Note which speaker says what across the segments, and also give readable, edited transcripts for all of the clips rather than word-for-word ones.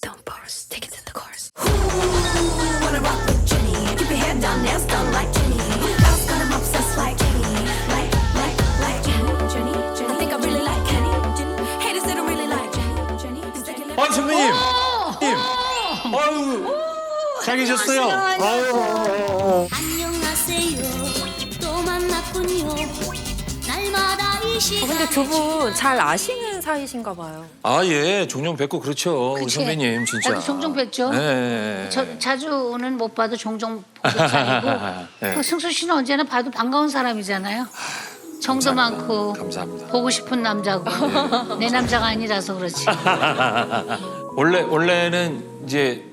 Speaker 1: Don't pause, take it to the chorus.
Speaker 2: Wanna rock with Jenny? Keep your head down, nails done like Jenny. House got 'em obsessed like Jenny. Like Jenny. I think I really like Kenny. Haters they don't really like Jenny.
Speaker 3: 아 선배님. 아유. 잘 계셨어요? 아유.
Speaker 4: 안녕하세요. 또 만났군요. 날마다 이 시간.
Speaker 1: 근데 두 분 잘 아시는 사이신가 봐요.
Speaker 3: 아 예, 종종 뵙고 그렇죠. 우리
Speaker 5: 그치?
Speaker 3: 선배님 진짜.
Speaker 5: 나도 종종 뵙죠.
Speaker 3: 네.
Speaker 5: 자주는 못 봐도 종종 보는 사이고.
Speaker 3: 네.
Speaker 5: 그 승수 씨는 언제나 봐도 반가운 사람이잖아요. 정도 많고
Speaker 3: 감사합니다.
Speaker 5: 보고 싶은 남자고 내 남자가 아니라서 그렇지.
Speaker 3: 원래는 이제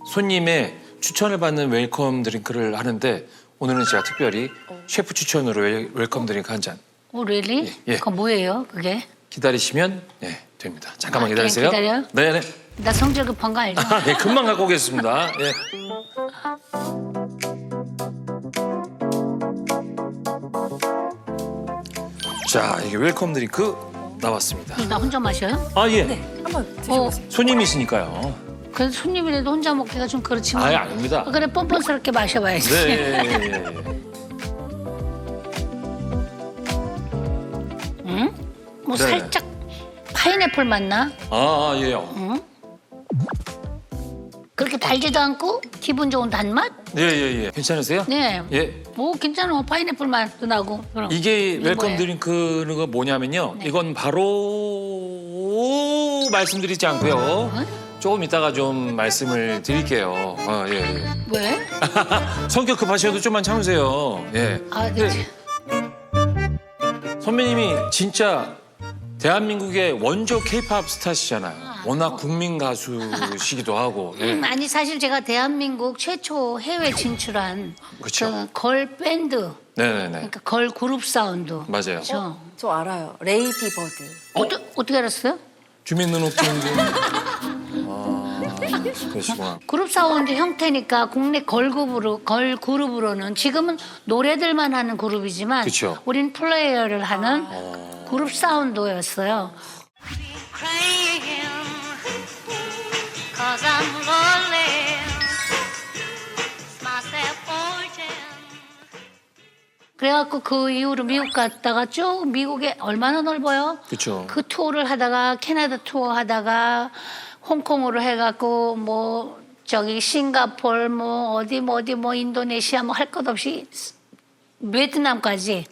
Speaker 3: 손님의 추천을 받는 웰컴 드링크를 하는데 오늘은 제가 특별히 셰프 추천으로 웰컴 드링크 한 잔.
Speaker 5: 오, really?
Speaker 3: 예.
Speaker 5: 그거 뭐예요, 그게?
Speaker 3: 기다리시면 네 됩니다. 잠깐만
Speaker 5: 아, 그냥
Speaker 3: 기다리세요.
Speaker 5: 기다려요?
Speaker 3: 네네.
Speaker 5: 나 성질 급한 거 알죠?
Speaker 3: 네, 금방 갖고 오겠습니다. 예. 자, 이게 웰컴 드링크 나왔습니다.
Speaker 5: 나 혼자 마셔요?
Speaker 3: 아 예.
Speaker 1: 한번
Speaker 5: 어,
Speaker 1: 드셔보세요.
Speaker 3: 손님이시니까요.
Speaker 5: 그래도 손님이라도 혼자 먹기가 좀 그렇지만.
Speaker 3: 아예 아닙니다.
Speaker 5: 그래, 뻔뻔스럽게 마셔봐야지.
Speaker 3: 네.
Speaker 5: 응? 뭐
Speaker 3: 네.
Speaker 5: 살짝 파인애플 맛나?
Speaker 3: 아 예.
Speaker 5: 그렇게 달지도 않고 기분 좋은 단맛?
Speaker 3: 예예예. 괜찮으세요?
Speaker 5: 네.
Speaker 3: 예.
Speaker 5: 오, 괜찮아. 파인애플 맛도 나고. 그럼.
Speaker 3: 이게
Speaker 5: 이게
Speaker 3: 웰컴
Speaker 5: 뭐예요?
Speaker 3: 드링크가 뭐냐면요.
Speaker 5: 네.
Speaker 3: 이건 바로 말씀드리지 않고요. 조금 이따가 좀 말씀을 드릴게요. 예.
Speaker 5: 왜?
Speaker 3: 성격 급하셔도 좀만 참으세요. 예.
Speaker 5: 아, 네.
Speaker 3: 선배님이 진짜 대한민국의 원조 케이팝 스타시잖아요. 워낙 국민 가수시기도 하고. 예.
Speaker 5: 아니 사실 제가 대한민국 최초 해외 진출한
Speaker 3: 그쵸.
Speaker 5: 그 걸 밴드,
Speaker 3: 네네네.
Speaker 5: 그러니까 걸 그룹 사운드.
Speaker 3: 맞아요.
Speaker 5: 그렇죠?
Speaker 1: 저 알아요. 레이디 버드.
Speaker 5: 어떻게 알았어요?
Speaker 3: 주민등록증도. 아, 그러시구나.
Speaker 5: 그룹 사운드 형태니까 국내 걸 그룹으로는 지금은 노래들만 하는 그룹이지만
Speaker 3: 그쵸.
Speaker 5: 우린 플레이어를 하는 그룹 사운드였어요.
Speaker 4: Crying, 'cause I'm lonely. Myself fortune.
Speaker 5: 그래갖고 그 이후로 미국 갔다가 쭉 미국에 얼마나 넓어요?
Speaker 3: 그쵸.
Speaker 5: 그 투어를 하다가 캐나다 투어 하다가 홍콩으로 해갖고 뭐 저기 싱가폴 뭐 어디 뭐 인도네시아 뭐 할 것 없이 베트남까지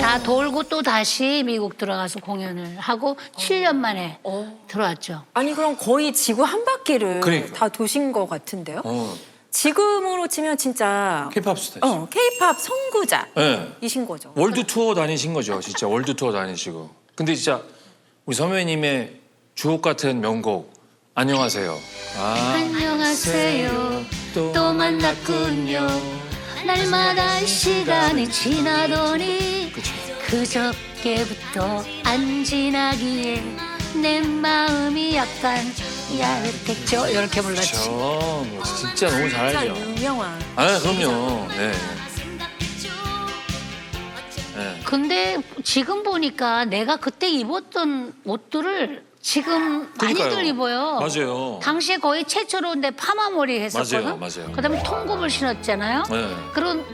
Speaker 5: 다 돌고 또 다시 미국 들어가서 공연을 하고 7년 만에 들어왔죠.
Speaker 1: 아니 그럼 거의 지구 한 바퀴를
Speaker 3: 그러니까.
Speaker 1: 다 도신 것 같은데요?
Speaker 3: 어,
Speaker 1: 지금으로 치면 진짜
Speaker 3: 케이팝 스타죠.
Speaker 1: K-팝 선구자이신
Speaker 3: 네.
Speaker 1: 거죠.
Speaker 3: 월드 투어 다니신 거죠, 진짜 월드 투어 다니시고. 근데 진짜 우리 선배님의 주옥 같은 명곡 안녕하세요.
Speaker 5: 안녕하세요. 또 만났군요. 날마다 시간이 지나더니
Speaker 3: 그쵸.
Speaker 5: 그저께부터 안 지나기에 내 마음이 약간 야릇했죠. 이렇게 불렀지.
Speaker 3: 저 진짜 너무 잘
Speaker 1: 진짜
Speaker 3: 알죠.
Speaker 1: 유명한.
Speaker 3: 아, 그럼요. 네. 네.
Speaker 5: 근데 지금 보니까 내가 그때 입었던 옷들을 지금
Speaker 3: 그러니까요.
Speaker 5: 많이들 입어요.
Speaker 3: 맞아요.
Speaker 5: 당시에 거의 최초로 내 파마머리 했었거든.
Speaker 3: 맞아요.
Speaker 5: 그다음에 통굽을 신었잖아요.
Speaker 3: 네.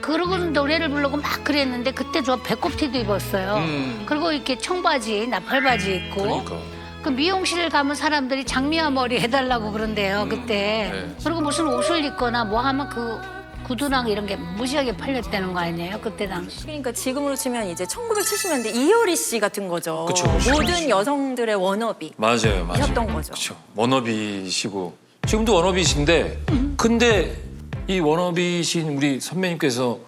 Speaker 5: 그러고 노래를 부르고 막 그랬는데 그때 저 배꼽티도 입었어요. 그리고 이렇게 청바지, 나팔바지 입고.
Speaker 3: 그러니까.
Speaker 5: 그 미용실 가면 사람들이 장미화 머리 해달라고 그런대요 그때.
Speaker 3: 네.
Speaker 5: 그리고 무슨 옷을 입거나 뭐 하면 그 구두랑 이런 게 무지하게 팔렸다는 거 아니에요 그때 당시.
Speaker 1: 그러니까 지금으로 치면 이제 1970년대 이효리 씨 같은 거죠.
Speaker 3: 그쵸.
Speaker 1: 모든 여성들의 워너비.
Speaker 3: 맞아요.
Speaker 1: 하셨던 거죠.
Speaker 3: 그렇죠. 워너비시고 지금도 워너비신데 근데 이 워너비신 우리 선배님께서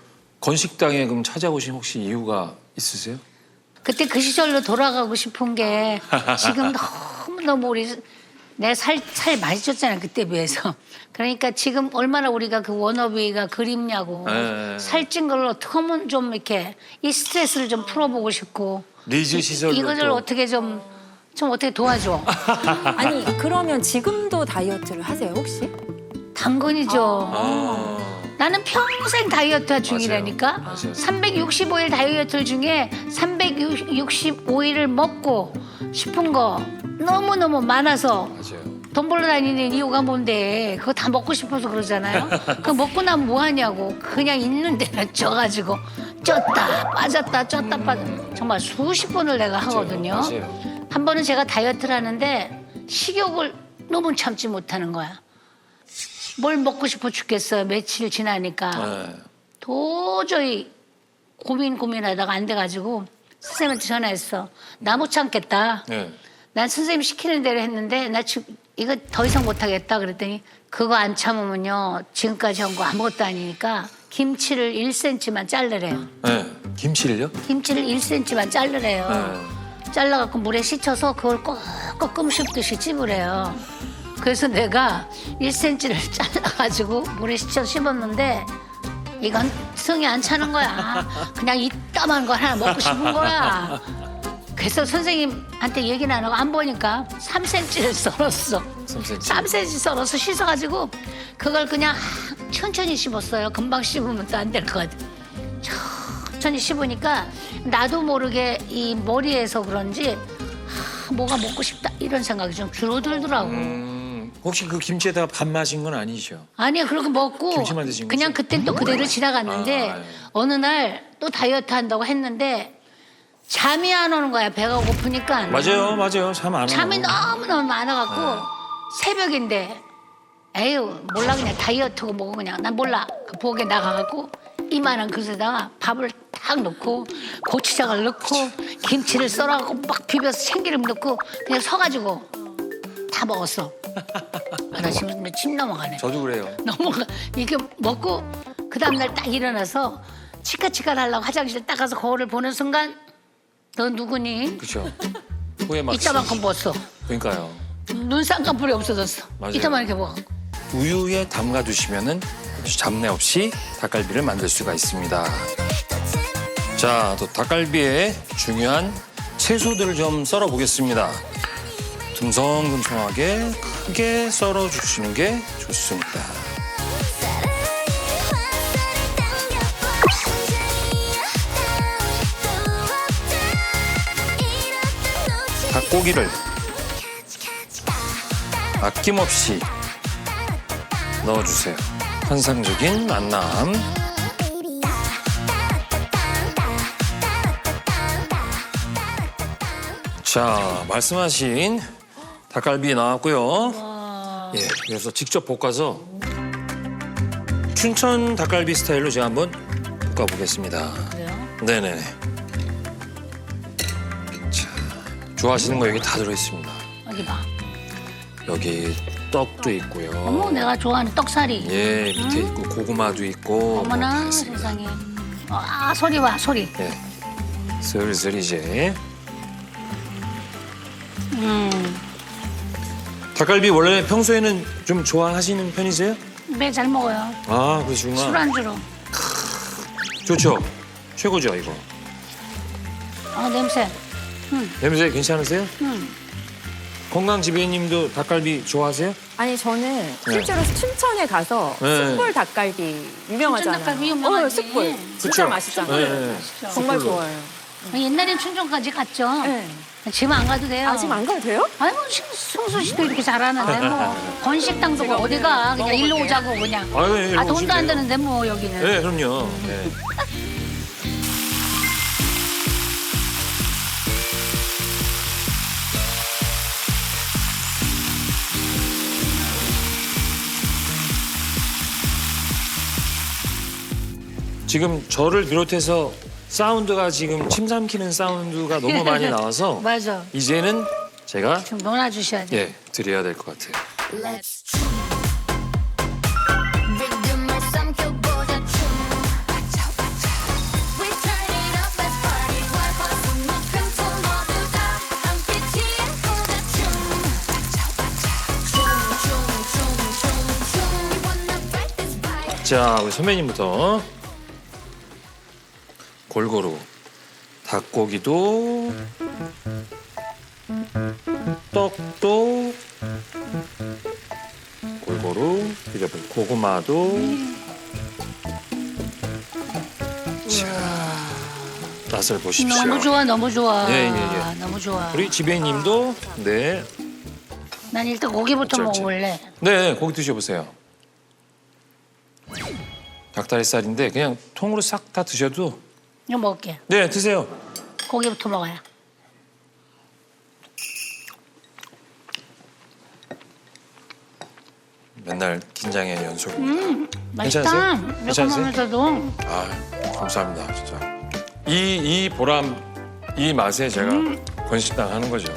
Speaker 3: 건식당에 그럼 찾아오신 혹시 이유가 있으세요?
Speaker 5: 그때 그 시절로 돌아가고 싶은 게 지금 너무 우리 내 살 많이 쪘잖아요 그때 비해서. 그러니까 지금 얼마나 우리가 그 워너비가 그립냐고.
Speaker 3: 네.
Speaker 5: 살찐 걸 어떻게 하면 좀 이렇게 이 스트레스를 좀 풀어보고 싶고.
Speaker 3: 리즈 시절로
Speaker 5: 이거를
Speaker 3: 또.
Speaker 5: 어떻게 좀 어떻게 도와줘.
Speaker 1: 아니 그러면 지금도 다이어트를 하세요 혹시?
Speaker 5: 당근이죠.
Speaker 3: 아,
Speaker 5: 나는 평생 다이어트 중이라니까.
Speaker 3: 맞아요.
Speaker 5: 365일 다이어트 중에 365일을 먹고 싶은 거 너무너무 많아서
Speaker 3: 맞아요.
Speaker 5: 돈 벌러 다니는 이유가 뭔데? 그거 다 먹고 싶어서 그러잖아요. 그거 먹고 나면 뭐 하냐고. 그냥 있는 데는 쪄가지고 쪘다 빠졌다 쪘다 빠졌다. 정말 수십 번을 내가 하거든요.
Speaker 3: 맞아요.
Speaker 5: 한 번은 제가 다이어트를 하는데 식욕을 너무 참지 못하는 거야. 뭘 먹고 싶어 죽겠어요. 며칠 지나니까.
Speaker 3: 네.
Speaker 5: 도저히 고민하다가 안 돼가지고 선생님한테 전화했어. 나 못 참겠다.
Speaker 3: 네.
Speaker 5: 난 선생님 시키는 대로 했는데 나 지금 이거 더 이상 못하겠다 그랬더니 그거 안 참으면요 지금까지 한 거 아무것도 아니니까 김치를 1cm만 자르래요.
Speaker 3: 네. 김치를요?
Speaker 5: 김치를 1cm만 자르래요.
Speaker 3: 네.
Speaker 5: 잘라갖고 물에 씻혀서 그걸 꼭 끔 씹듯이 찝으래요. 그래서 내가 1cm를 잘라가지고 물에 씻혀서 씹었는데 이건 성이 안 차는 거야. 그냥 이따만 거 하나 먹고 싶은 거야. 그래서 선생님한테 얘기는 안 하고 안 보니까 3cm를 썰었어. 3cm 썰어서 씻어가지고 그걸 그냥 천천히 씹었어요. 금방 씹으면 또 안 될 것 같아. 천천히 씹으니까 나도 모르게 이 머리에서 그런지 뭐가 먹고 싶다 이런 생각이 좀 줄어들더라고.
Speaker 3: 혹시 그 김치에다가 밥 마신 건 아니죠?
Speaker 5: 아니야 그렇게 먹고
Speaker 3: 김치만 드신
Speaker 5: 그냥
Speaker 3: 거죠?
Speaker 5: 그땐 또 그대로 지나갔는데
Speaker 3: 아, 예.
Speaker 5: 어느 날 또 다이어트 한다고 했는데 잠이 안 오는 거야. 배가 고프니까.
Speaker 3: 맞아요. 참 안 와요.
Speaker 5: 잠이 너무너무 많아갖고 새벽인데 에휴 몰라 그냥 다이어트고 뭐고 그냥 난 몰라 그 부엌에 나가갖고 이만한 그릇에다가 밥을 딱 넣고 고추장을 넣고 김치를 썰어갖고 막 비벼서 참기름 넣고 그냥 서가지고 다 먹었어. 아, 나 지금 침 넘어가네.
Speaker 3: 저도 그래요.
Speaker 5: 넘어가 이렇게 먹고 그 다음날 딱 일어나서 치카치카 하려고 화장실 딱 가서 거울을 보는 순간 너 누구니?
Speaker 3: 그렇죠. 후에 막
Speaker 5: 이따만큼 벗어.
Speaker 3: 그러니까요.
Speaker 5: 눈 쌍꺼풀이 없어졌어.
Speaker 3: 맞아요.
Speaker 5: 이따만 이렇게 먹어.
Speaker 3: 우유에 담가 두시면은 잡내 없이 닭갈비를 만들 수가 있습니다. 자, 또 닭갈비에 중요한 채소들을 좀 썰어 보겠습니다. 듬성듬성하게 크게 썰어 주시는 게 좋습니다. 닭고기를 아낌없이 넣어주세요. 환상적인 만남. 자, 말씀하신 닭갈비 나왔고요. 예, 그래서 직접 볶아서 춘천 닭갈비 스타일로 제가 한번 볶아보겠습니다.
Speaker 5: 그래요?
Speaker 3: 네네. 자, 좋아하시는 거 여기 다 들어있습니다.
Speaker 5: 어디 봐.
Speaker 3: 여기 떡도 있고요.
Speaker 5: 어머 내가 좋아하는 떡사리.
Speaker 3: 예, 밑에 있고 고구마도 있고. 뭐 다
Speaker 5: 어머나
Speaker 3: 있습니다.
Speaker 5: 세상에. 아 소리 봐 소리.
Speaker 3: 예, 슬슬 이제. 닭갈비 원래 평소에는 좀 좋아하시는 편이세요?
Speaker 5: 매 잘 먹어요.
Speaker 3: 아, 그러시구나.
Speaker 5: 술안주로.
Speaker 3: 좋죠. 최고죠, 이거.
Speaker 5: 아 냄새.
Speaker 3: 냄새 괜찮으세요? 건강지배님도 닭갈비 좋아하세요?
Speaker 1: 아니 저는 실제로 춘천에 가서
Speaker 3: 네.
Speaker 1: 숯불 닭갈비 유명하잖아요.
Speaker 5: 춘천 닭갈비 유명하지.
Speaker 1: 숯불. 진짜
Speaker 3: 그쵸?
Speaker 1: 맛있잖아요.
Speaker 3: 네.
Speaker 1: 정말
Speaker 3: 숯불로.
Speaker 1: 좋아요.
Speaker 5: 옛날엔 춘천까지 갔죠.
Speaker 1: 네.
Speaker 5: 지금 안 가도 돼요.
Speaker 1: 아 지금 안 가도 돼요?
Speaker 5: 아이고 승수 씨도 이렇게 잘하는데 뭐 건식당도 뭐 어디 가 그냥 일로 오자고 그냥.
Speaker 3: 아유, 예,
Speaker 5: 아 돈도
Speaker 3: 오시면
Speaker 5: 안
Speaker 3: 돼요.
Speaker 5: 드는데 뭐 여기는.
Speaker 3: 네, 그럼요. 네. 지금 저를 비롯해서 사운드가 지금 침 삼키는 사운드가 너무 많이 나와서
Speaker 5: 맞아.
Speaker 3: 이제는 제가
Speaker 5: 좀 놀아주셔야 돼.
Speaker 3: 예 드려야 될 것 같아요.
Speaker 2: Let's try. 리듬을 삼켜보자 춤. We turn it up, let's party. 월화수목금 총 모두 다 함께 취해보자 춤. We wanna fight this fight.
Speaker 3: 자, 우리 선배님부터 골고루 닭고기도 떡도 골고루 비벼볼 고구마도 맛을 보십시오.
Speaker 5: 너무 좋아, 너무 좋아.
Speaker 3: 예, 예, 예.
Speaker 5: 너무 좋아.
Speaker 3: 우리 지배님도 네,
Speaker 5: 난 일단 고기부터
Speaker 3: 어쩔지.
Speaker 5: 먹어볼래.
Speaker 3: 네 고기 드셔보세요. 닭다리살인데 그냥 통으로 싹 다 드셔도
Speaker 5: 이거 먹을게.
Speaker 3: 네 드세요.
Speaker 5: 고기부터 먹어야.
Speaker 3: 맨날 긴장의 연속.
Speaker 5: 맛있다.
Speaker 3: 괜찮으세요?
Speaker 5: 이거
Speaker 3: 괜찮으세요?
Speaker 5: 먹으면서도.
Speaker 3: 아 감사합니다 진짜. 이 보람 이 맛에 제가 권식당 하는 거죠.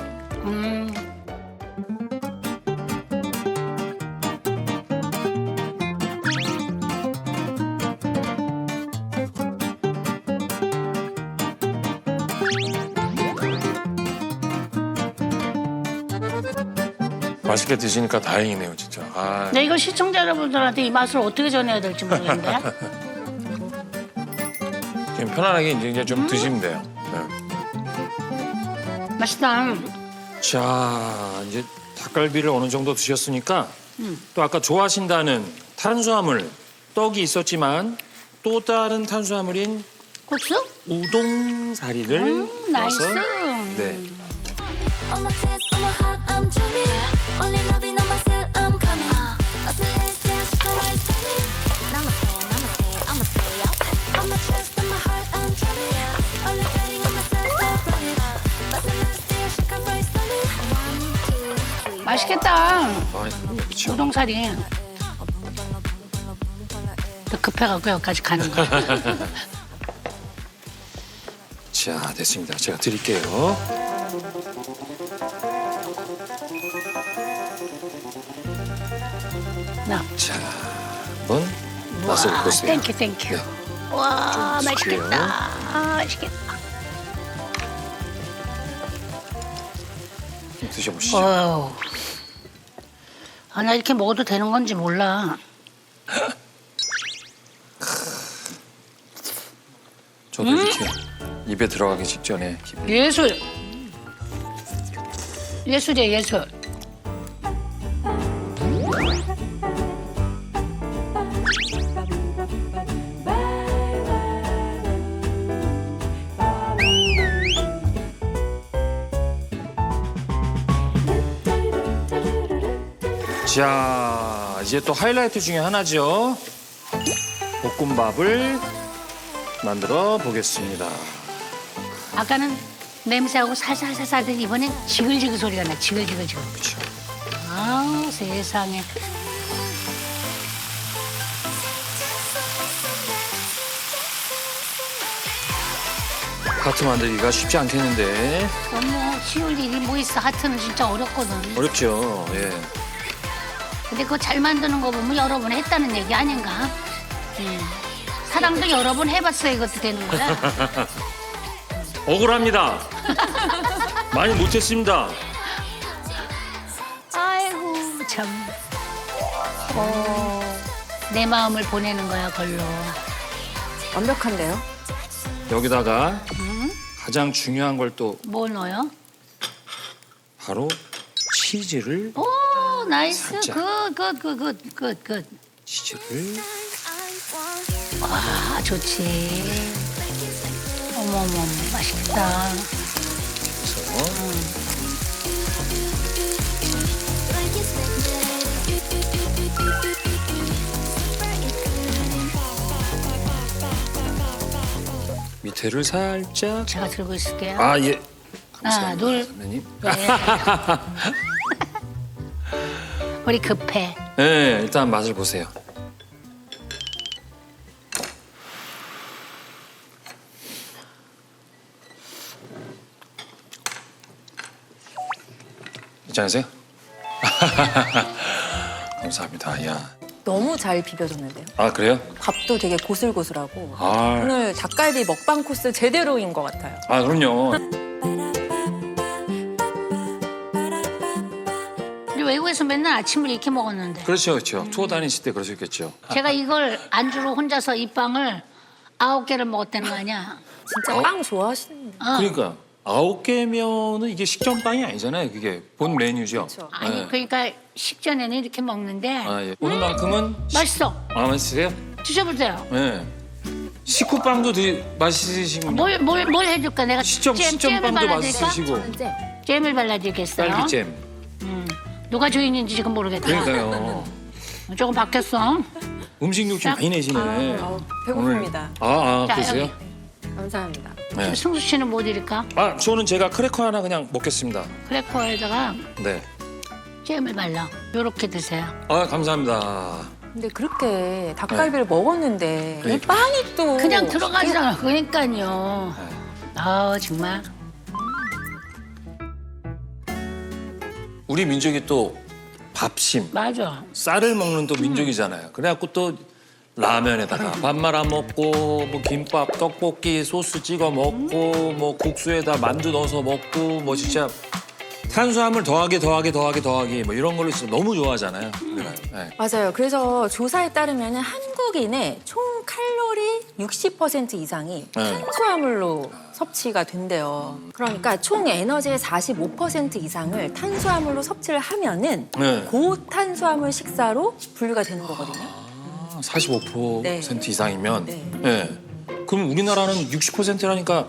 Speaker 3: 맛있게 드시니까 다행이네요 진짜. 아,
Speaker 5: 근데 이거 시청자 여러분들한테 이 맛을 어떻게 전해야 될지 모르겠는데.
Speaker 3: 지금 편안하게 이제 좀 드시면 돼요. 네.
Speaker 5: 맛있다.
Speaker 3: 자 이제 닭갈비를 어느 정도 드셨으니까 또 아까 좋아하신다는 탄수화물 떡이 있었지만 또 다른 탄수화물인
Speaker 5: 국수?
Speaker 3: 우동사리를
Speaker 5: 나이스.
Speaker 3: 넣어서 네.
Speaker 2: On my test, on my heart, I'm dreaming. Only loving on myself, I'm coming. I feel like there's no way to me. Namaste, I'ma stay up. On my chest, on my heart, I'm dreaming. Only betting on myself, I'm running. But the last day, she can rise slowly. 1, 2, 3.
Speaker 5: 맛있겠다.
Speaker 3: 아, 그렇죠.
Speaker 5: 우동사리. 또 급해갖고 여기까지 가는 거야.
Speaker 3: 자 됐습니다. 제가 드릴게요.
Speaker 5: 나.
Speaker 3: 자 한번 맛을
Speaker 5: 와,
Speaker 3: 보세요.
Speaker 5: 땡큐, 땡큐.
Speaker 3: 네.
Speaker 5: 와,
Speaker 3: 좀
Speaker 5: 맛있겠다. 아, 맛있겠다.
Speaker 3: 좀 드셔보시죠.
Speaker 5: 와우. 아, 나 이렇게 먹어도 되는 건지 몰라.
Speaker 3: 저도 이렇게 입에 들어가기 직전에 기분.
Speaker 5: 예술. 예술이야, 예술.
Speaker 3: 자 이제 또 하이라이트 중에 하나죠. 볶음밥을 만들어 보겠습니다.
Speaker 5: 아까는 냄새하고 살살살살 이번엔 지글지글 소리가 나. 지글지글 지글.
Speaker 3: 그렇죠.
Speaker 5: 아, 세상에.
Speaker 3: 하트 만들기가 쉽지 않겠는데
Speaker 5: 너무 쉬울 일이 뭐 있어. 하트는 진짜 어렵거든.
Speaker 3: 어렵죠. 예.
Speaker 5: 근데 그거 잘 만드는 거 보면 여러 번 했다는 얘기 아닌가? 사랑도 여러 번 해봤어야 이것도 되는 거야.
Speaker 3: 억울합니다. 많이 못했습니다.
Speaker 5: 아이고 참. 내 마음을 보내는 거야 걸로.
Speaker 1: 완벽한데요?
Speaker 3: 여기다가 가장 중요한 걸 또
Speaker 5: 뭐 넣어요?
Speaker 3: 바로 치즈를
Speaker 5: 오 나이스.
Speaker 3: 살짝.
Speaker 5: 굿.
Speaker 3: 치즈를
Speaker 5: 아 좋지. 어머머 맛있겠다.
Speaker 3: 해서 밑에를 살짝
Speaker 5: 제가 들고 있을게요.
Speaker 3: 아 예.
Speaker 5: 하나, 둘.
Speaker 3: 선배님.
Speaker 5: 네. 우리 급해.
Speaker 3: 네, 일단 맛을 보세요. 괜찮으세요? 감사합니다. 야.
Speaker 1: 너무 잘 비벼졌는데요.
Speaker 3: 아 그래요?
Speaker 1: 밥도 되게 고슬고슬하고
Speaker 3: 아,
Speaker 1: 오늘 닭갈비 먹방 코스 제대로인 것 같아요.
Speaker 3: 아 그럼요.
Speaker 5: 우리 외국에서 맨날 아침을 이렇게 먹었는데
Speaker 3: 그렇죠, 그렇죠. 투어 다니실 때 그러셨겠죠.
Speaker 5: 제가 이걸 안주로 혼자서 이 빵을 9개를 먹었다는 거 아니야?
Speaker 1: 진짜 빵 좋아하시는
Speaker 3: 그러니까 9개면은 이게 식전빵이 아니잖아요. 그게 본 메뉴죠.
Speaker 1: 그렇죠.
Speaker 5: 아니
Speaker 3: 네.
Speaker 5: 그러니까 식전에는 이렇게 먹는데
Speaker 3: 아, 예. 오늘만큼은
Speaker 5: 맛있어.
Speaker 3: 맛있으세요?
Speaker 5: 드셔보세요.
Speaker 3: 네. 식후빵도 되게 맛있으시군요.
Speaker 5: 뭘 해줄까? 내가
Speaker 3: 시점
Speaker 5: 잼을
Speaker 3: 시점빵도
Speaker 5: 발라드릴까?
Speaker 3: 맛있으시고
Speaker 5: 잼을 발라드리겠어요.
Speaker 3: 딸기잼.
Speaker 5: 누가 주인인지 지금 모르겠다.
Speaker 3: 그러니까요.
Speaker 5: 조금 바뀌었어.
Speaker 3: 음식 욕심 많이 내시네.
Speaker 1: 배고픕니다.
Speaker 5: 자,
Speaker 3: 그러세요?
Speaker 5: 여기.
Speaker 1: 감사합니다.
Speaker 3: 네.
Speaker 5: 승수 씨는 뭐 드릴까?
Speaker 3: 저는 제가 크래커 하나 그냥 먹겠습니다.
Speaker 5: 크래커에다가
Speaker 3: 네.
Speaker 5: 잼을 발라. 요렇게 드세요.
Speaker 3: 감사합니다.
Speaker 1: 근데 그렇게 닭갈비를 먹었는데 이
Speaker 3: 그러니까.
Speaker 1: 빵이 또
Speaker 5: 그냥 들어가잖아. 그러니까요. 정말.
Speaker 3: 우리 민족이 또 밥심,
Speaker 5: 맞아.
Speaker 3: 쌀을 먹는 또 민족이잖아요. 그래갖고 또 라면에다가 밥 말아 먹고 뭐 김밥, 떡볶이, 소스 찍어 먹고 뭐 국수에다 만두 넣어서 먹고 뭐 진짜 탄수화물 더하기 뭐 이런 걸로 진짜 너무 좋아하잖아요. 우리가. 네.
Speaker 1: 맞아요. 그래서 조사에 따르면 한국인의 총 칼로리 60% 이상이
Speaker 3: 네.
Speaker 1: 탄수화물로 섭취가 된대요. 그러니까 총 에너지의 45% 이상을 탄수화물로 섭취를 하면은
Speaker 3: 네.
Speaker 1: 고탄수화물 식사로 분류가 되는 거거든요.
Speaker 3: 45%
Speaker 1: 네.
Speaker 3: 이상이면
Speaker 1: 네.
Speaker 3: 네. 그럼 우리나라는 60%라니까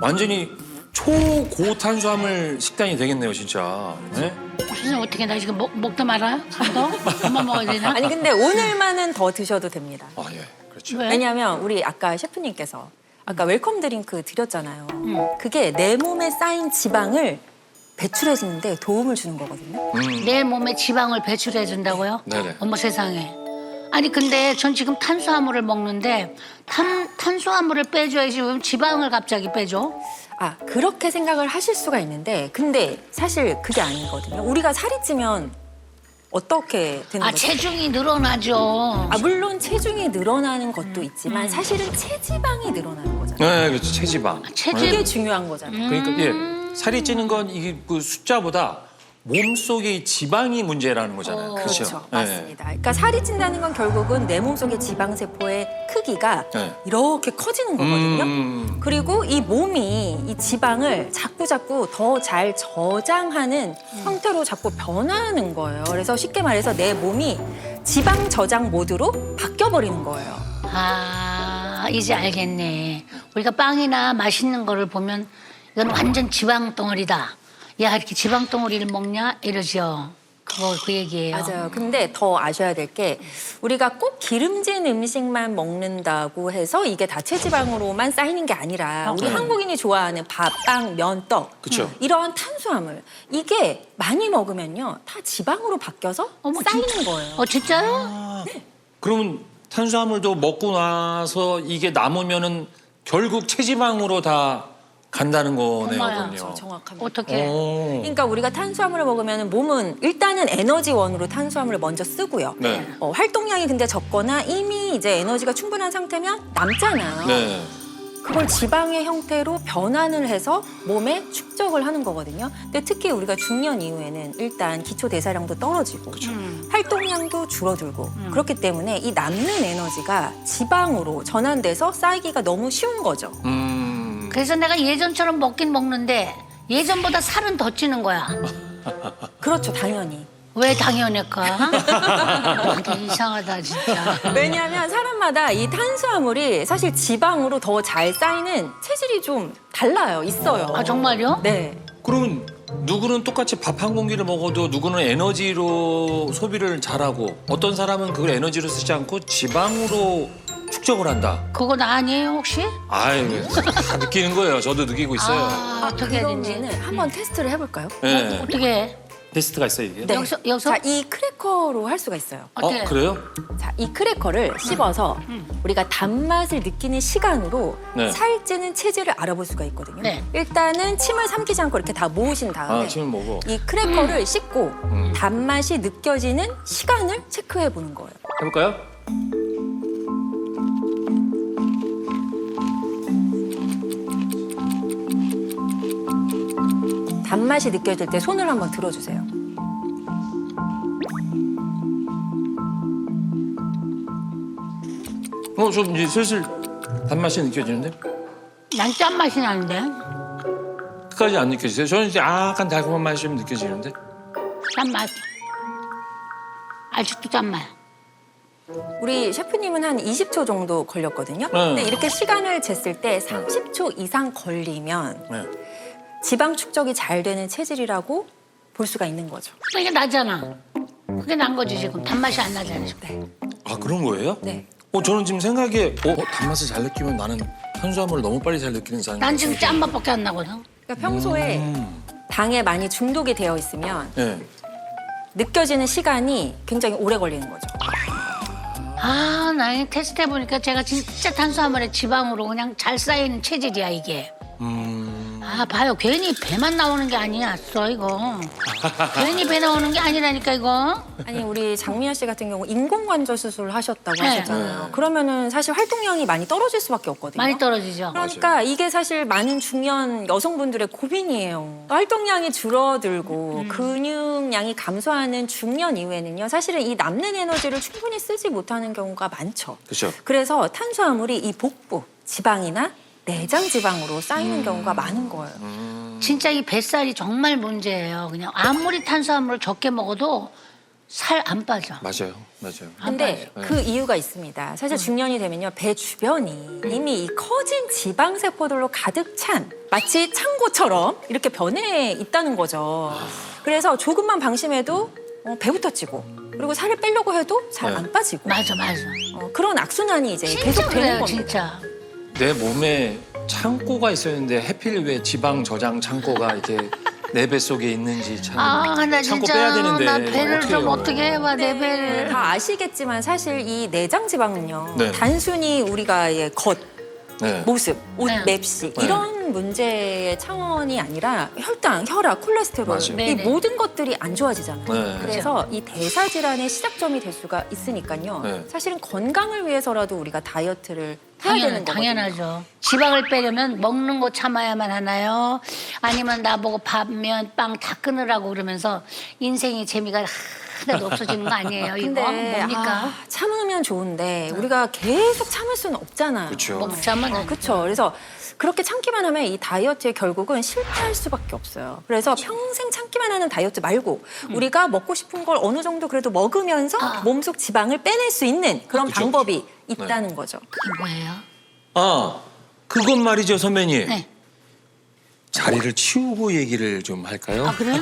Speaker 3: 완전히 초고탄수화물 식단이 되겠네요, 진짜. 네?
Speaker 5: 선생님 어떻게 나 지금 먹다 말아요? 더? 그만 먹어야 되나?
Speaker 1: 아니 근데 오늘만은 더 드셔도 됩니다.
Speaker 3: 예, 그렇죠.
Speaker 5: 왜?
Speaker 1: 왜냐하면 우리 아까 셰프님께서 아까 웰컴 드링크 드렸잖아요. 그게 내 몸에 쌓인 지방을 배출해주는데 도움을 주는 거거든요.
Speaker 5: 내 몸에 지방을 배출해 준다고요?
Speaker 3: 네네.
Speaker 5: 어머 세상에. 아니 근데 전 지금 탄수화물을 먹는데 탄수화물을 빼줘야지 왜 지방을 갑자기 빼줘?
Speaker 1: 그렇게 생각을 하실 수가 있는데 근데 사실 그게 아니거든요. 우리가 살이 찌면 어떻게 되는 거죠?
Speaker 5: 체중이 늘어나죠.
Speaker 1: 물론 체중이 늘어나는 것도 있지만 사실은 체지방이 늘어나는 거잖아요.
Speaker 3: 네, 그렇죠. 체지방.
Speaker 1: 그게 중요한 거잖아요.
Speaker 3: 그러니까 살이 찌는 건 이게 그 숫자보다 몸속의 지방이 문제라는 거잖아요.
Speaker 1: 그렇죠.
Speaker 3: 네.
Speaker 1: 맞습니다. 그러니까 살이 찐다는 건 결국은 내 몸속의 지방세포의 크기가
Speaker 3: 네.
Speaker 1: 이렇게 커지는 거거든요. 그리고 이 몸이 이 지방을 자꾸 더 잘 저장하는 형태로 자꾸 변하는 거예요. 그래서 쉽게 말해서 내 몸이 지방 저장 모드로 바뀌어버리는 거예요.
Speaker 5: 이제 알겠네. 우리가 빵이나 맛있는 거를 보면 이건 완전 지방 덩어리다. 야 이렇게 지방 덩어리를 먹냐 이러죠. 그 얘기예요.
Speaker 1: 맞아요. 근데 더 아셔야 될 게 우리가 꼭 기름진 음식만 먹는다고 해서 이게 다 체지방으로만 쌓이는 게 아니라 우리 한국인이 좋아하는 밥, 빵, 면, 떡
Speaker 3: 그쵸.
Speaker 1: 이러한 탄수화물 이게 많이 먹으면요 다 지방으로 바뀌어서 쌓이는 거예요.
Speaker 5: 진짜요?
Speaker 3: 그러면 탄수화물도 먹고 나서 이게 남으면은 결국 체지방으로 다 간다는 거네요.
Speaker 5: 엄마야.
Speaker 3: 그럼요.
Speaker 1: 정확합니다.
Speaker 5: 어떻게?
Speaker 1: 그러니까 우리가 탄수화물을 먹으면 몸은 일단은 에너지원으로 탄수화물을 먼저 쓰고요.
Speaker 3: 네.
Speaker 1: 활동량이 근데 적거나 이미 이제 에너지가 충분한 상태면 남잖아요.
Speaker 3: 네.
Speaker 1: 그걸 지방의 형태로 변환을 해서 몸에 축적을 하는 거거든요. 근데 특히 우리가 중년 이후에는 일단 기초 대사량도 떨어지고 활동량도 줄어들고 그렇기 때문에 이 남는 에너지가 지방으로 전환돼서 쌓이기가 너무 쉬운 거죠.
Speaker 5: 그래서 내가 예전처럼 먹긴 먹는데 예전보다 살은 더 찌는 거야.
Speaker 1: 그렇죠, 당연히.
Speaker 5: 왜 당연할까? 되게 이상하다 진짜.
Speaker 1: 왜냐하면 사람마다 이 탄수화물이 사실 지방으로 더 잘 쌓이는 체질이 좀 달라요, 있어요.
Speaker 5: 정말요?
Speaker 1: 네.
Speaker 3: 그러면 누구는 똑같이 밥 한 공기를 먹어도 누구는 에너지로 소비를 잘하고 어떤 사람은 그걸 에너지로 쓰지 않고 지방으로 축적을 한다.
Speaker 5: 그건 아니에요 혹시?
Speaker 3: 아유, 다 느끼는 거예요. 저도 느끼고 있어요.
Speaker 5: 어떻게 해야 되는지.
Speaker 1: 그러면은 한번 테스트를 해볼까요?
Speaker 3: 네.
Speaker 5: 어떻게 해?
Speaker 3: 테스트가 있어요, 이게?
Speaker 1: 네.
Speaker 5: 여기서?
Speaker 1: 자, 이 크래커로 할 수가 있어요.
Speaker 5: 어떻게?
Speaker 3: 그래요?
Speaker 1: 자, 이 크래커를 씹어서 우리가 단맛을 느끼는 시간으로
Speaker 3: 네.
Speaker 1: 살찌는 체질을 알아볼 수가 있거든요.
Speaker 5: 네.
Speaker 1: 일단은 침을 삼키지 않고 이렇게 다 모으신 다음에
Speaker 3: 지금 먹어.
Speaker 1: 이 크래커를 씹고 단맛이 느껴지는 시간을 체크해 보는 거예요.
Speaker 3: 해볼까요?
Speaker 1: 단맛이 느껴질 때 손을 한번 들어주세요.
Speaker 3: 좀 이제 슬슬 단맛이 느껴지는데?
Speaker 5: 난 짠맛이 나는데.
Speaker 3: 끝까지 안 느껴지세요? 저는 이제 약간 달콤한 맛이 좀 느껴지는데?
Speaker 5: 짠맛. 아직도 짠맛.
Speaker 1: 우리 셰프님은 한 20초 정도 걸렸거든요. 근데 이렇게 시간을 쟀을 때 30초 이상 걸리면
Speaker 3: 네.
Speaker 1: 지방 축적이 잘 되는 체질이라고 볼 수가 있는 거죠.
Speaker 5: 그게 나잖아. 그게 난 거지 지금. 단맛이 안 나잖아.
Speaker 3: 아 그런 거예요?
Speaker 1: 네.
Speaker 3: 저는 지금 생각에 단맛을 잘 느끼면 나는 탄수화물을 너무 빨리 잘 느끼는 사람이.
Speaker 5: 난 지금 짠맛밖에 안 나거든.
Speaker 1: 그러니까 평소에 당에 많이 중독이 되어 있으면
Speaker 3: 네.
Speaker 1: 느껴지는 시간이 굉장히 오래 걸리는 거죠.
Speaker 5: 아, 나 이 테스트 해보니까 제가 진짜 탄수화물에 지방으로 그냥 잘 쌓이는 체질이야 이게. 아, 봐요. 괜히 배만 나오는 게 아니었어 이거. 괜히 배 나오는 게 아니라니까 이거.
Speaker 1: 아니 우리 장미연 씨 같은 경우 인공관절 수술을 하셨다고
Speaker 5: 네.
Speaker 1: 하셨잖아요. 그러면은 사실 활동량이 많이 떨어질 수밖에 없거든요.
Speaker 5: 많이 떨어지죠.
Speaker 1: 그러니까 이게 사실 많은 중년 여성분들의 고민이에요. 활동량이 줄어들고 근육량이 감소하는 중년 이후에는요. 사실은 이 남는 에너지를 충분히 쓰지 못하는 경우가 많죠.
Speaker 3: 그렇죠.
Speaker 1: 그래서 탄수화물이 이 복부, 지방이나 내장 지방으로 쌓이는 경우가 많은 거예요.
Speaker 5: 진짜 이 뱃살이 정말 문제예요. 그냥 아무리 탄수화물을 적게 먹어도 살 안 빠져.
Speaker 3: 맞아요. 맞아요.
Speaker 1: 근데 그 이유가 있습니다. 사실 중년이 되면요. 배 주변이 이미 이 커진 지방 세포들로 가득 찬 마치 창고처럼 이렇게 변해 있다는 거죠. 그래서 조금만 방심해도 배부터 찌고 그리고 살을 빼려고 해도 잘 안 빠지고
Speaker 5: 맞아.
Speaker 1: 그런 악순환이 이제
Speaker 5: 진짜
Speaker 1: 계속 되는
Speaker 5: 그래요,
Speaker 1: 겁니다.
Speaker 5: 진짜.
Speaker 3: 내 몸에 창고가 있었는데 해필 왜 지방 저장 창고가 이렇게 내 뱃속에 있는지 참.
Speaker 5: 아, 나
Speaker 3: 창고
Speaker 5: 진짜
Speaker 3: 빼야 되는데.
Speaker 5: 나 배를 좀
Speaker 3: 어떡해요.
Speaker 5: 어떻게 해봐 내 배를.
Speaker 1: 다 아시겠지만 사실 이 내장 지방은요.
Speaker 3: 네.
Speaker 1: 단순히 우리가 겉
Speaker 3: 네.
Speaker 1: 모습, 옷
Speaker 5: 네.
Speaker 1: 맵시
Speaker 3: 네.
Speaker 1: 이런 문제의 차원이 아니라 혈당, 혈압, 콜레스테롤
Speaker 3: 맞아요.
Speaker 1: 이
Speaker 5: 네네.
Speaker 1: 모든 것들이 안 좋아지잖아요.
Speaker 3: 네.
Speaker 1: 그래서 이 대사 질환의 시작점이 될 수가 있으니까요.
Speaker 3: 네.
Speaker 1: 사실은 건강을 위해서라도 우리가 다이어트를 해야 되는 거거든요.
Speaker 5: 당연하죠. 지방을 빼려면 먹는 거 참아야만 하나요? 아니면 나보고 밥면 빵 다 끊으라고 그러면서 인생의 재미가 하나도 없어지는 거 아니에요? 이거
Speaker 1: 근데
Speaker 5: 뭡니까?
Speaker 1: 참으면 좋은데 우리가 계속 참을 수는 없잖아요.
Speaker 3: 그렇죠.
Speaker 5: 못 참으면
Speaker 1: 그렇죠. 그래서 그렇게 참기만 하면 이 다이어트의 결국은 실패할 수밖에 없어요. 그래서 평생 참기만 하는 다이어트 말고 우리가 먹고 싶은 걸 어느 정도 그래도 먹으면서 몸속 지방을 빼낼 수 있는 그런
Speaker 3: 그쵸,
Speaker 1: 방법이 있다는 거죠.
Speaker 5: 그게 뭐예요?
Speaker 3: 아, 그건 말이죠, 선배님.
Speaker 5: 네.
Speaker 3: 자리를 치우고 얘기를 좀 할까요?
Speaker 5: 아, 그래요?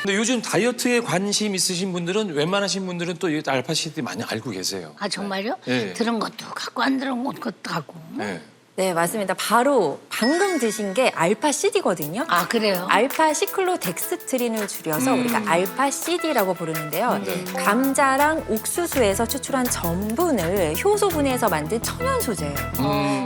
Speaker 3: 근데 요즘 다이어트에 관심 있으신 분들은 웬만하신 분들은 또 이 알파시드 많이 알고 계세요.
Speaker 5: 아 정말요?
Speaker 3: 네.
Speaker 5: 들은 것도 갖고 안 들은 것도 갖고.
Speaker 3: 네.
Speaker 1: 네, 맞습니다. 바로 방금 드신 게 알파CD거든요.
Speaker 5: 아 그래요?
Speaker 1: 알파 시클로덱스트린을 줄여서 우리가 알파 CD라고 부르는데요. 감자랑 옥수수에서 추출한 전분을 효소 분해해서 만든 천연 소재예요.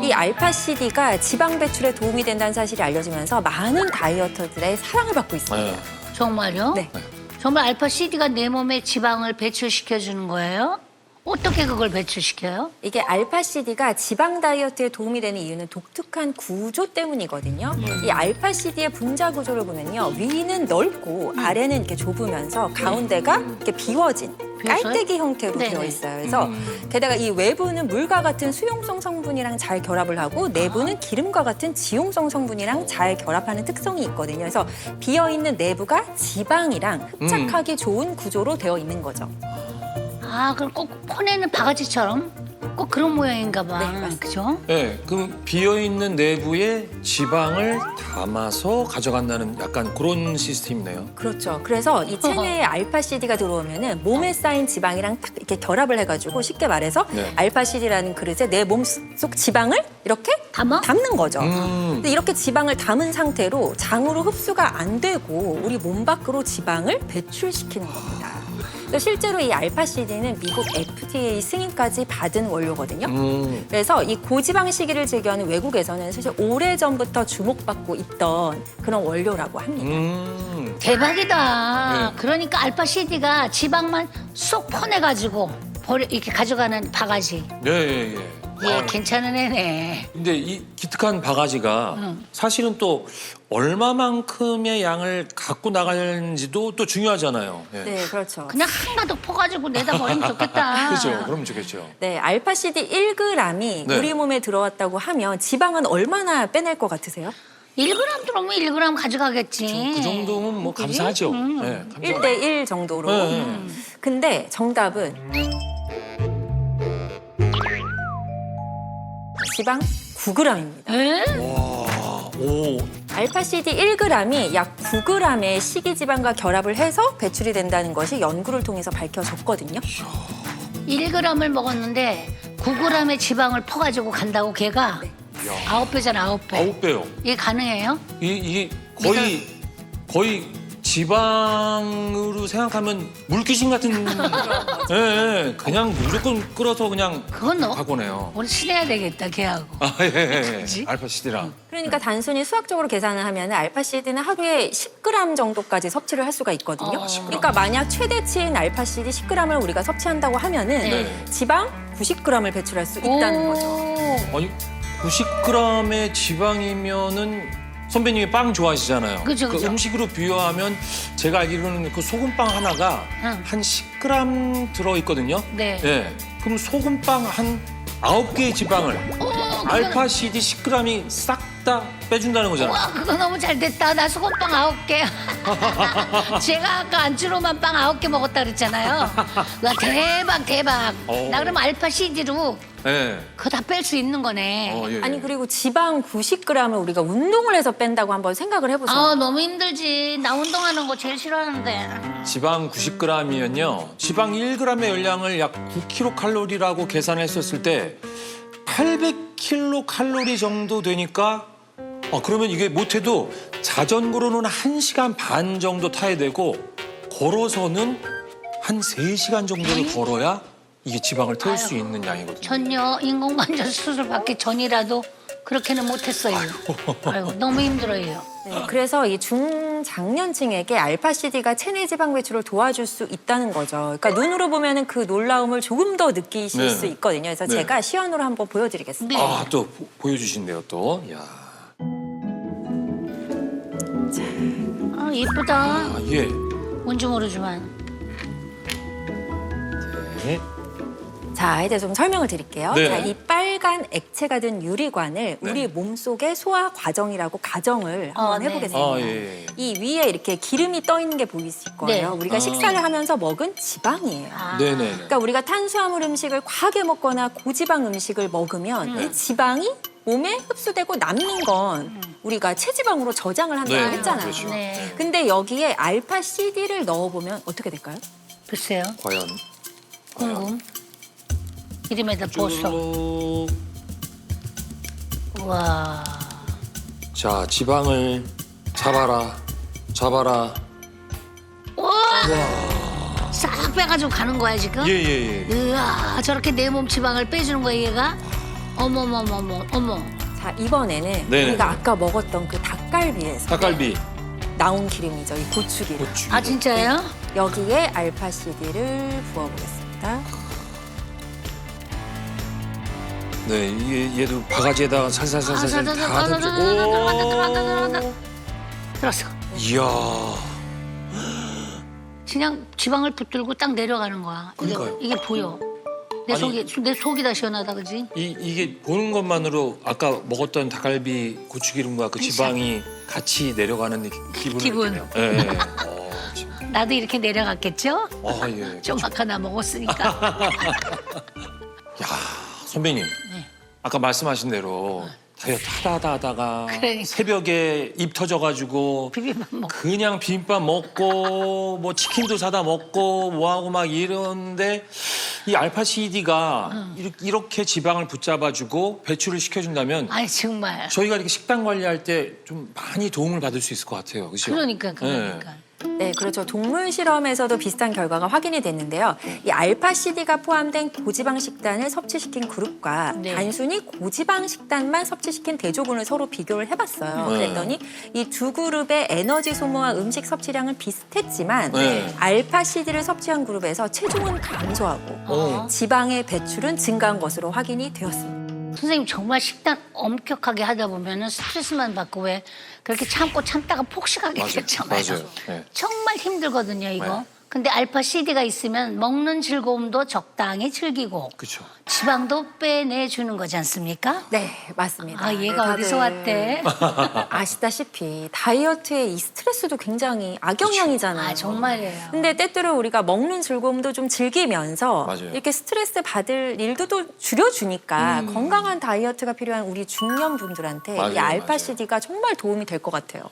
Speaker 1: 이 알파 CD가 지방 배출에 도움이 된다는 사실이 알려지면서 많은 다이어터들의 사랑을 받고 있습니다.
Speaker 3: 네.
Speaker 5: 정말요?
Speaker 1: 네.
Speaker 5: 정말 알파 CD가 내 몸에 지방을 배출시켜 주는 거예요? 어떻게 그걸 배출시켜요?
Speaker 1: 이게 알파 CD가 지방 다이어트에 도움이 되는 이유는 독특한 구조 때문이거든요. 이 알파 CD의 분자 구조를 보면요. 위는 넓고 아래는 이렇게 좁으면서 가운데가 이렇게 비워진
Speaker 5: 비워서요?
Speaker 1: 깔때기 형태로
Speaker 5: 네네.
Speaker 1: 되어 있어요. 그래서 게다가 이 외부는 물과 같은 수용성 성분이랑 잘 결합을 하고 내부는 기름과 같은 지용성 성분이랑 잘 결합하는 특성이 있거든요. 그래서 비어 있는 내부가 지방이랑 흡착하기 좋은 구조로 되어 있는 거죠.
Speaker 5: 아 그럼 꼭 퍼내는 바가지처럼 꼭 그런 모양인가 봐.
Speaker 1: 네, 맞습니다.
Speaker 5: 그죠?
Speaker 3: 네, 그럼 비어있는 내부에 지방을 담아서 가져간다는 약간 그런 시스템이네요.
Speaker 1: 그렇죠. 그래서 이 체내에 알파 CD가 들어오면은 몸에 쌓인 지방이랑 딱 이렇게 결합을 해가지고 쉽게 말해서
Speaker 3: 네.
Speaker 1: 알파 CD라는 그릇에 내 몸속 지방을 이렇게
Speaker 5: 담아?
Speaker 1: 담는 거죠. 근데 이렇게 지방을 담은 상태로 장으로 흡수가 안 되고 우리 몸 밖으로 지방을 배출시키는 겁니다. 그래서 실제로 이 알파 CD는 미국 FDA 승인까지 받은 원료거든요. 그래서 이 고지방 식이를 즐겨하는 외국에서는 사실 오래전부터 주목받고 있던 그런 원료라고 합니다.
Speaker 5: 대박이다.
Speaker 3: 네.
Speaker 5: 그러니까 알파 CD가 지방만 쏙 퍼내가지고 이렇게 가져가는 바가지.
Speaker 3: 네, 예, 예.
Speaker 5: 얘 괜찮은 애네.
Speaker 3: 근데 이 기특한 바가지가 사실은 또 얼마만큼의 양을 갖고 나가는지도 또 중요하잖아요. 예.
Speaker 1: 네, 그렇죠.
Speaker 5: 그냥 한가득 퍼가지고 내다 버리면 좋겠다.
Speaker 3: 그렇죠. 그러면 좋겠죠.
Speaker 1: 네, 알파 CD 1g이
Speaker 3: 네.
Speaker 1: 우리 몸에 들어왔다고 하면 지방은 얼마나 빼낼 것 같으세요?
Speaker 5: 1g 들어오면 1g 가져가겠지.
Speaker 3: 그 정도면 뭐 감사하죠. 네, 감사.
Speaker 1: 1대1 정도로.
Speaker 3: 네.
Speaker 1: 근데 정답은 지방 9g입니다.
Speaker 3: 오,
Speaker 1: 알파CD 1g이 약 9g의 식이지방과 결합을 해서 배출이 된다는 것이 연구를 통해서 밝혀졌거든요.
Speaker 5: 1g을 먹었는데 9g의 지방을 퍼가지고 간다고 걔가
Speaker 1: 네.
Speaker 5: 9배잖아, 9배.
Speaker 3: 9배요.
Speaker 5: 이게 가능해요?
Speaker 3: 이게 거의 지방으로 생각하면 물귀신 같은. 예, 예, 그냥 무조건 끌어서 그냥
Speaker 5: 그건 너
Speaker 3: 가고네요.
Speaker 5: 우리 친해야 되겠다, 걔하고.
Speaker 3: 아, 예, 예.
Speaker 5: 그치?
Speaker 3: 알파시디랑.
Speaker 1: 그러니까 단순히 수학적으로 계산을 하면 알파CD는 하루에 10g 정도까지 섭취를 할 수가 있거든요.
Speaker 5: 10g.
Speaker 1: 그러니까 만약 최대치인 알파CD 10g을 우리가 섭취한다고 하면은
Speaker 3: 네.
Speaker 1: 지방 90g을 배출할 수 있다는 거죠.
Speaker 3: 아니 90g의 지방이면은 선배님이 빵 좋아하시잖아요.
Speaker 5: 그죠, 그죠.
Speaker 3: 그 음식으로 비유하면 제가 알기로는 그 소금빵 하나가
Speaker 5: 응.
Speaker 3: 한 10g 들어 있거든요.
Speaker 5: 네.
Speaker 3: 예. 그럼 소금빵 한 9개의 지방을 알파CD 10g이 싹 다 빼준다는 거잖아요.
Speaker 5: 와, 그거 너무 잘 됐다. 나 소금빵 9개. 제가 아까 안주로만 빵 9개 먹었다 그랬잖아요. 와, 대박. 나 그럼 알파 CD로
Speaker 3: 예.
Speaker 5: 그거 다 뺄 수 있는 거네.
Speaker 3: 예.
Speaker 1: 아니 그리고 지방 90g을 우리가 운동을 해서 뺀다고 한번 생각을 해보세요.
Speaker 5: 아, 너무 힘들지. 나 운동하는 거 제일 싫어하는데.
Speaker 3: 지방 90g이면요. 지방 1g의 열량을 약 9kcal라고 계산했었을 때 800kcal 정도 되니까 그러면 이게 못해도 자전거로는 1시간 반 정도 타야 되고 걸어서는 한 3시간 정도를 걸어야 이게 지방을 태울 수 있는 양이거든요.
Speaker 5: 전요 인공관절 수술 받기 전이라도 그렇게는 못했어요. 아이고, 너무 힘들어요.
Speaker 1: 네, 그래서 이 중장년층에게 알파CD가 체내 지방 배출을 도와줄 수 있다는 거죠. 그러니까 눈으로 보면은 그 놀라움을 조금 더 느끼실
Speaker 3: 네.
Speaker 1: 수 있거든요. 그래서
Speaker 3: 네.
Speaker 1: 제가 시연으로 한번 보여드리겠습니다.
Speaker 5: 네.
Speaker 3: 아, 또 보여주신대요, 또. 야.
Speaker 5: 아, 이쁘다.
Speaker 3: 아, 예.
Speaker 5: 뭔지 모르지만.
Speaker 3: 네.
Speaker 1: 자, 이제 좀 설명을 드릴게요.
Speaker 3: 네.
Speaker 1: 자, 이 빨간 액체가 든 유리관을 우리 몸속의 소화 과정이라고 가정을 한번
Speaker 5: 네.
Speaker 1: 해보겠습니다.
Speaker 3: 아, 예.
Speaker 1: 이 위에 이렇게 기름이 떠 있는 게 보이실 거예요.
Speaker 5: 네.
Speaker 1: 우리가 식사를 하면서 먹은 지방이에요.
Speaker 3: 네네.
Speaker 1: 그러니까 우리가 탄수화물 음식을 과하게 먹거나 고지방 음식을 먹으면 이 지방이 몸에 흡수되고 남는 건 우리가 체지방으로 저장을 한다고
Speaker 3: 네,
Speaker 1: 했잖아요.
Speaker 3: 그렇죠.
Speaker 5: 네.
Speaker 1: 근데 여기에 알파CD를 넣어보면 어떻게 될까요?
Speaker 5: 글쎄요.
Speaker 3: 과연.
Speaker 5: 궁금. 이름에다 보소.
Speaker 3: 쭉.
Speaker 5: 와.
Speaker 3: 자, 지방을 잡아라.
Speaker 5: 싹 빼가지고 가는 거야 지금?
Speaker 3: 예.
Speaker 5: 으아, 저렇게 내 몸 지방을 빼주는 거야 얘가? 어머.
Speaker 1: 자, 이번에는
Speaker 3: 네네.
Speaker 1: 우리가 아까 먹었던 그 닭갈비에서
Speaker 3: 닭갈비.
Speaker 1: 나온 기름이죠. 이 고추기름.
Speaker 3: 고추.
Speaker 5: 아 진짜요?
Speaker 1: 여기에 알파CD를 부어보겠습니다.
Speaker 3: 네, 이게 얘도 바가지에다가 살살살살 다
Speaker 5: 들어간다.
Speaker 3: 오.
Speaker 5: 들었어.
Speaker 3: 이야.
Speaker 5: 그냥 지방을 붙들고 딱 내려가는 거야.
Speaker 3: 그러니까요.
Speaker 5: 이게 보여.
Speaker 3: 아니-
Speaker 5: 내 속이 다 시원하다 그지?
Speaker 3: 이게 보는 것만으로 아까 먹었던 닭갈비 고추기름과 그 지방이 같이 내려가는 기분을
Speaker 5: 기분.
Speaker 3: 느끼네요. 예. 참.
Speaker 5: 나도 이렇게 내려갔겠죠?
Speaker 3: 아, 예.
Speaker 5: 좀 아까 나 먹었으니까.
Speaker 3: 야, 선배님.
Speaker 5: 네.
Speaker 3: 아까 말씀하신 대로 다이어트 하다가
Speaker 5: 그러니까.
Speaker 3: 새벽에 입 터져가지고
Speaker 5: 비빔밥 먹고.
Speaker 3: 그냥 비빔밥 먹고 뭐 치킨도 사다 먹고 뭐하고 막 이러는데 이 알파CD가 이렇게 지방을 붙잡아주고 배출을 시켜준다면
Speaker 5: 아니 정말.
Speaker 3: 저희가 이렇게 식단 관리할 때 좀 많이 도움을 받을 수 있을 것 같아요. 그렇죠?
Speaker 5: 그러니까.
Speaker 1: 네, 그렇죠. 동물 실험에서도 비슷한 결과가 확인이 됐는데요. 이 알파CD가 포함된 고지방 식단을 섭취시킨 그룹과
Speaker 5: 네.
Speaker 1: 단순히 고지방 식단만 섭취시킨 대조군을 서로 비교를 해봤어요.
Speaker 3: 네.
Speaker 1: 그랬더니 이 두 그룹의 에너지 소모와 음식 섭취량은 비슷했지만
Speaker 3: 네.
Speaker 1: 알파CD를 섭취한 그룹에서 체중은 감소하고 지방의 배출은 증가한 것으로 확인이 되었습니다.
Speaker 5: 선생님 정말 식단 엄격하게 하다 보면은 스트레스만 받고 왜 그렇게 참다가 폭식하게
Speaker 3: 맞아요.
Speaker 5: 됐잖아요.
Speaker 3: 맞아요. 네.
Speaker 5: 정말 힘들거든요 이거.
Speaker 3: 네.
Speaker 5: 근데 알파 CD가 있으면 먹는 즐거움도 적당히 즐기고
Speaker 3: 그렇죠.
Speaker 5: 지방도 빼내주는 거지 않습니까?
Speaker 1: 네, 맞습니다.
Speaker 5: 아, 얘가
Speaker 1: 네,
Speaker 5: 어디서 왔대?
Speaker 1: 아시다시피 다이어트의 이 스트레스도 굉장히 악영향이잖아요.
Speaker 5: 아, 정말이에요.
Speaker 1: 근데 때때로 우리가 먹는 즐거움도 좀 즐기면서
Speaker 3: 맞아요.
Speaker 1: 이렇게 스트레스 받을 일도 또 줄여주니까 건강한 다이어트가 필요한 우리 중년 분들한테
Speaker 3: 맞아요,
Speaker 1: 이 알파
Speaker 3: 맞아요.
Speaker 1: CD가 정말 도움이 될 것 같아요.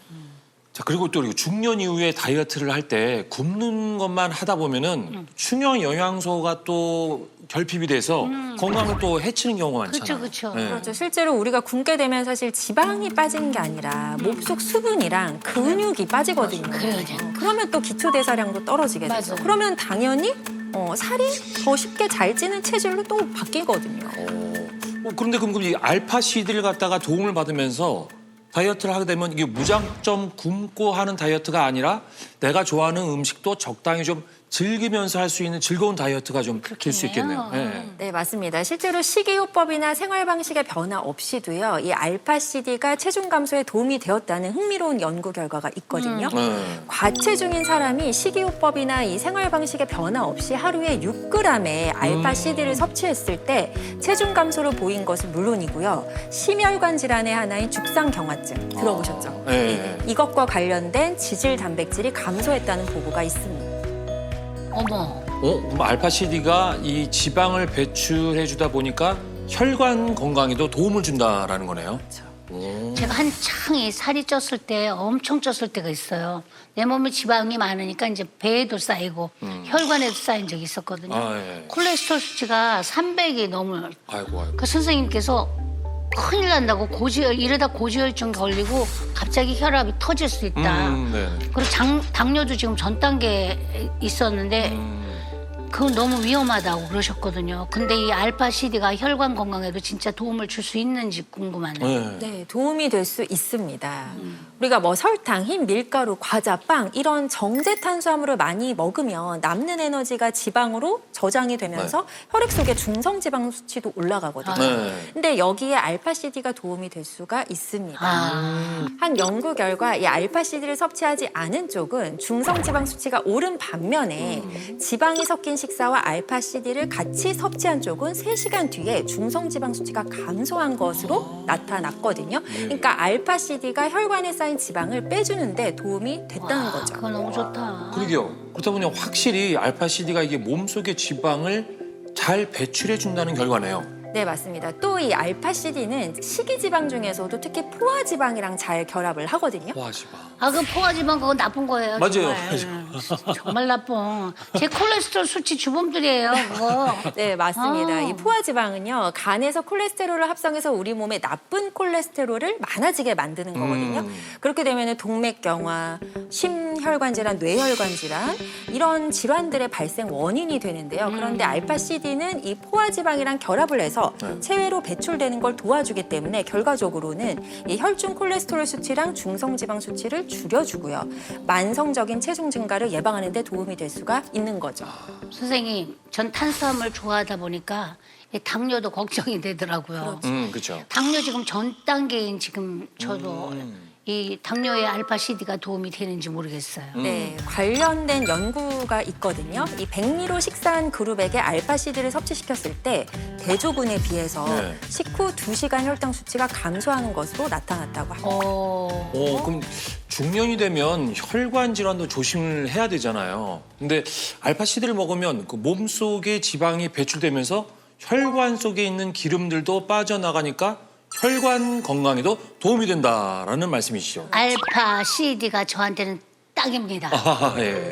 Speaker 3: 자, 그리고 또 중년 이후에 다이어트를 할 때 굶는 것만 하다 보면은 중요한 영양소가 또 결핍이 돼서 건강을 또 해치는 경우가 많잖아요.
Speaker 5: 그쵸.
Speaker 3: 네.
Speaker 1: 그렇죠. 실제로 우리가 굶게 되면 사실 지방이 빠지는 게 아니라 몸속 수분이랑 근육이 빠지거든요.
Speaker 5: 그래요.
Speaker 1: 그러면 또 기초 대사량도 떨어지게 되죠.
Speaker 5: 맞아요.
Speaker 1: 그러면 당연히 살이 더 쉽게 잘 찌는 체질로 또 바뀌거든요.
Speaker 3: 그런데 그럼 이 알파 CD를 갖다가 도움을 받으면서 다이어트를 하게 되면 이게 무작정 굶고 하는 다이어트가 아니라 내가 좋아하는 음식도 적당히 좀 즐기면서 할 수 있는 즐거운 다이어트가 좀 될 수 있겠네요. 네.
Speaker 1: 네, 맞습니다. 실제로 식이요법이나 생활 방식의 변화 없이도요, 이 알파 CD가 체중 감소에 도움이 되었다는 흥미로운 연구 결과가 있거든요. 과체중인 사람이 식이요법이나 이 생활 방식의 변화 없이 하루에 6g의 알파 CD를 섭취했을 때 체중 감소로 보인 것은 물론이고요, 심혈관 질환의 하나인 죽상경화증 들어보셨죠?
Speaker 3: 네.
Speaker 1: 이것과 관련된 지질 단백질이 감소했다는 보고가 있습니다.
Speaker 5: 어머.
Speaker 3: 그럼 알파 CD가 이 지방을 배출해 주다 보니까 혈관 건강에도 도움을 준다라는 거네요.
Speaker 5: 제가 한창 이 살이 쪘을 때 엄청 쪘을 때가 있어요. 내 몸에 지방이 많으니까 이제 배에도 쌓이고 혈관에도 쌓인 적이 있었거든요.
Speaker 3: 아, 예.
Speaker 5: 콜레스테롤 수치가 300이 넘을.
Speaker 3: 아이고.
Speaker 5: 그 선생님께서 큰일 난다고 이러다 고지혈증 걸리고 갑자기 혈압이 터질 수 있다.
Speaker 3: 네.
Speaker 5: 그리고 당뇨도 지금 전 단계에 있었는데 그건 너무 위험하다고 그러셨거든요. 근데 이 알파 CD가 혈관 건강에도 진짜 도움을 줄 수 있는지 궁금하네요.
Speaker 3: 네.
Speaker 1: 네, 도움이 될 수 있습니다. 우리가 뭐 설탕, 흰 밀가루, 과자, 빵 이런 정제 탄수화물을 많이 먹으면 남는 에너지가 지방으로 저장이 되면서 혈액 속의 중성 지방 수치도 올라가거든요.
Speaker 3: 네.
Speaker 1: 근데 여기에 알파 CD가 도움이 될 수가 있습니다.
Speaker 5: 아,
Speaker 1: 한 연구 결과 이 알파 CD를 섭취하지 않은 쪽은 중성 지방 수치가 오른 반면에 지방이 섞인 식사와 알파 CD를 같이 섭취한 쪽은 3시간 뒤에 중성 지방 수치가 감소한 것으로 나타났거든요. 그러니까 알파 CD가 혈관에 쌓인 지방을 빼주는데 도움이 됐다는 거죠.
Speaker 5: 그거 너무 좋다.
Speaker 3: 그러게요. 그렇다 보니 확실히 알파 CD가 이게 몸속의 지방을 잘 배출해 준다는 결과네요.
Speaker 1: 네, 맞습니다. 또 이 알파 CD는 식이지방 중에서도 특히 포화지방이랑 잘 결합을 하거든요.
Speaker 3: 와, 지방.
Speaker 5: 아, 그 포화지방 그거 나쁜 거예요.
Speaker 3: 맞아요.
Speaker 5: 정말, 정말 나쁜. 제 콜레스테롤 수치 주범들이에요, 그거.
Speaker 1: 네, 맞습니다.
Speaker 5: 아.
Speaker 1: 이 포화지방은요, 간에서 콜레스테롤을 합성해서 우리 몸에 나쁜 콜레스테롤을 많아지게 만드는 거거든요. 그렇게 되면 동맥경화, 심혈관 질환, 뇌혈관 질환 이런 질환들의 발생 원인이 되는데요. 그런데 알파 CD는 이 포화지방이랑 결합을 해서 체외로 배출되는 걸 도와주기 때문에 결과적으로는 이 혈중 콜레스테롤 수치랑 중성 지방 수치를 줄여주고요. 만성적인 체중 증가를 예방하는 데 도움이 될 수가 있는 거죠.
Speaker 5: 선생님, 전 탄수화물 좋아하다 보니까 이 당뇨도 걱정이 되더라고요.
Speaker 3: 그렇죠.
Speaker 5: 당뇨 지금 전 단계인 지금 저도 이 당뇨의 알파 CD가 도움이 되는지 모르겠어요.
Speaker 1: 네, 관련된 연구가 있거든요. 이 백미로 식사한 그룹에게 알파 CD를 섭취시켰을 때 대조군에 비해서
Speaker 3: 네.
Speaker 1: 식후 2시간 혈당 수치가 감소하는 것으로 나타났다고 합니다.
Speaker 3: 그럼 중년이 되면 혈관 질환도 조심을 해야 되잖아요. 근데 알파 CD를 먹으면 그 몸속의 지방이 배출되면서 혈관 속에 있는 기름들도 빠져나가니까 혈관 건강에도 도움이 된다라는 말씀이시죠.
Speaker 5: 알파 CD가 저한테는 딱입니다.
Speaker 3: 아, 예.